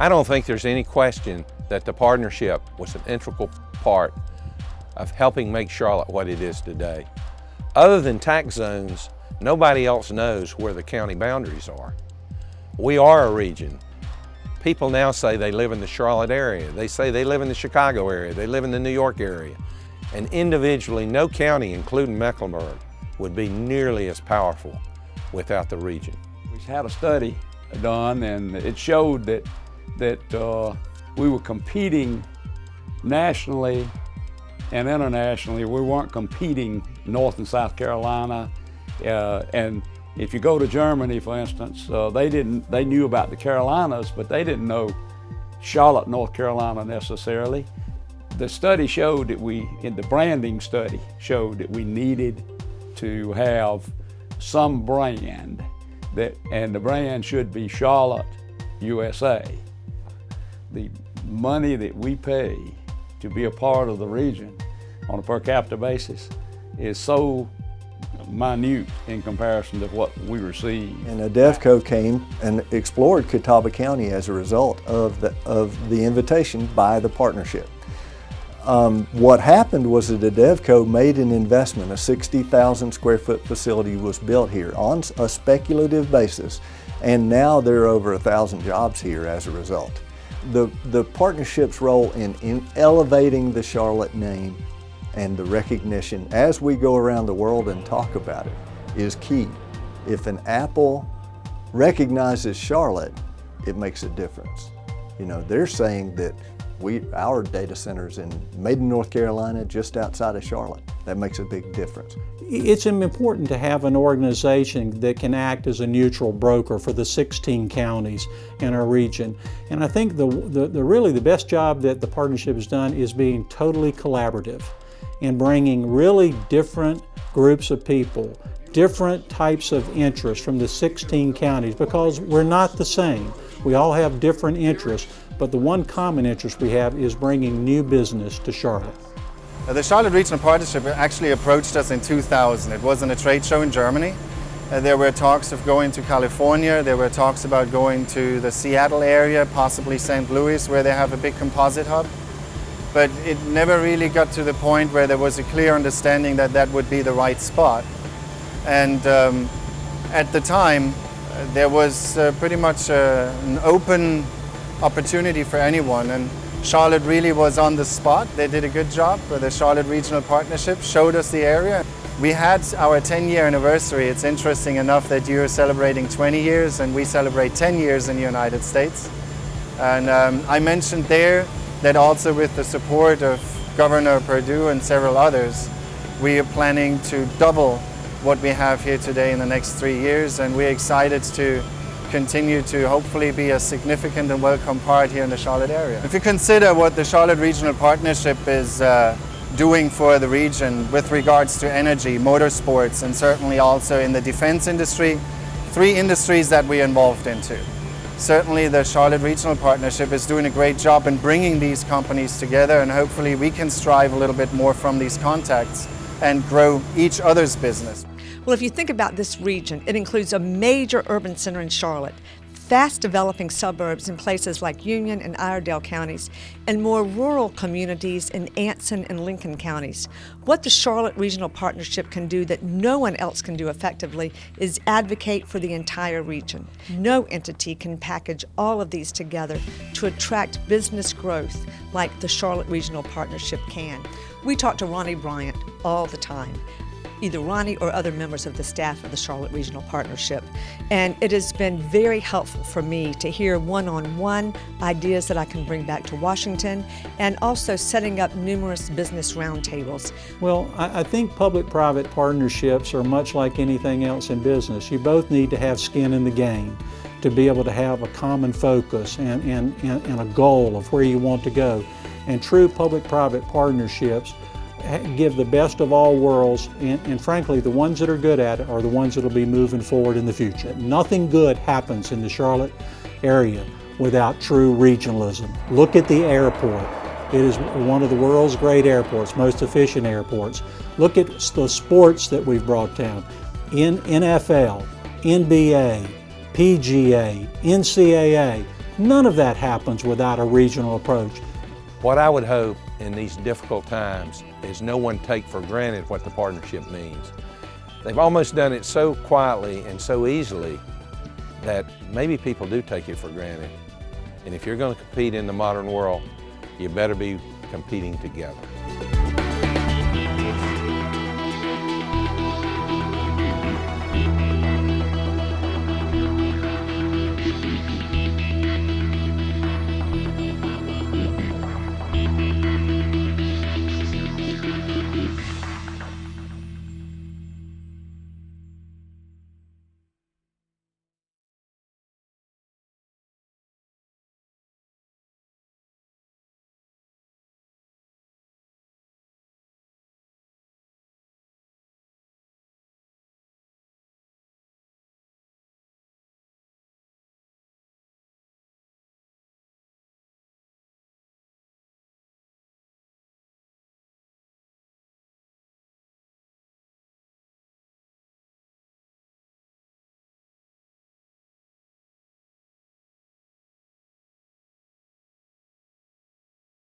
I don't think there's any question that the partnership was an integral part of helping make Charlotte what it is today. Other than tax zones, nobody else knows where the county boundaries are. We are a region. People now say they live in the Charlotte area. They say they live in the Chicago area. They live in the New York area. And individually, no county, including Mecklenburg, would be nearly as powerful without the region. We had a study done, and it showed that we were competing nationally and internationally. We weren't competing North and South Carolina, and if you go to Germany, for instance, they knew about the Carolinas, but they didn't know Charlotte, North Carolina necessarily. The study showed that the branding study showed that we needed to have some brand, and the brand should be Charlotte, USA. The money that we pay to be a part of the region on a per capita basis is so minute in comparison to what we receive. And ADEVCO came and explored Catawba County as a result of the invitation by the partnership. What happened was that ADEVCO made an investment. A 60,000 square foot facility was built here on a speculative basis, and now there are over 1,000 jobs here as a result. The partnership's role in elevating the Charlotte name and the recognition as we go around the world and talk about it is key. If an Apple recognizes Charlotte, it makes a difference. You know, they're saying that our data center's made in North Carolina, just outside of Charlotte. That makes a big difference. It's important to have an organization that can act as a neutral broker for the 16 counties in our region. And I think really the best job that the partnership has done is being totally collaborative and bringing really different groups of people, different types of interests from the 16 counties, because we're not the same. We all have different interests, but the one common interest we have is bringing new business to Charlotte. The Charlotte Regional Partnership actually approached us in 2000. It was in a trade show in Germany. There were talks of going to California. There were talks about going to the Seattle area, possibly St. Louis, where they have a big composite hub. But it never really got to the point where there was a clear understanding that that would be the right spot. And at the time, there was pretty much an open opportunity for anyone, and Charlotte really was on the spot. They did a good job. The Charlotte Regional Partnership showed us the area. We had our 10-year anniversary. It's interesting enough that you're celebrating 20 years and we celebrate 10 years in the United States. And I mentioned there that also with the support of Governor Perdue and several others, we are planning to double what we have here today in the next 3 years, and we're excited to continue to hopefully be a significant and welcome part here in the Charlotte area. If you consider what the Charlotte Regional Partnership is doing for the region with regards to energy, motorsports, and certainly also in the defense industry, 3 industries that we're involved into. Certainly the Charlotte Regional Partnership is doing a great job in bringing these companies together, and hopefully we can strive a little bit more from these contacts and grow each other's business. Well, if you think about this region, it includes a major urban center in Charlotte, fast developing suburbs in places like Union and Iredell counties, and more rural communities in Anson and Lincoln counties. What the Charlotte Regional Partnership can do that no one else can do effectively is advocate for the entire region. No entity can package all of these together to attract business growth like the Charlotte Regional Partnership can. We talk to Ronnie Bryant all the time, either Ronnie or other members of the staff of the Charlotte Regional Partnership. And it has been very helpful for me to hear one-on-one ideas that I can bring back to Washington, and also setting up numerous business roundtables. Well, I think public-private partnerships are much like anything else in business. You both need to have skin in the game to be able to have a common focus and a goal of where you want to go. And true public-private partnerships give the best of all worlds, and frankly, the ones that are good at it are the ones that will be moving forward in the future. Nothing good happens in the Charlotte area without true regionalism. Look at the airport. It is one of the world's great airports, most efficient airports. Look at the sports that we've brought down. In NFL, NBA, PGA, NCAA. None of that happens without a regional approach. What I would hope in these difficult times is no one take for granted what the partnership means. They've almost done it so quietly and so easily that maybe people do take it for granted. And if you're going to compete in the modern world, you better be competing together.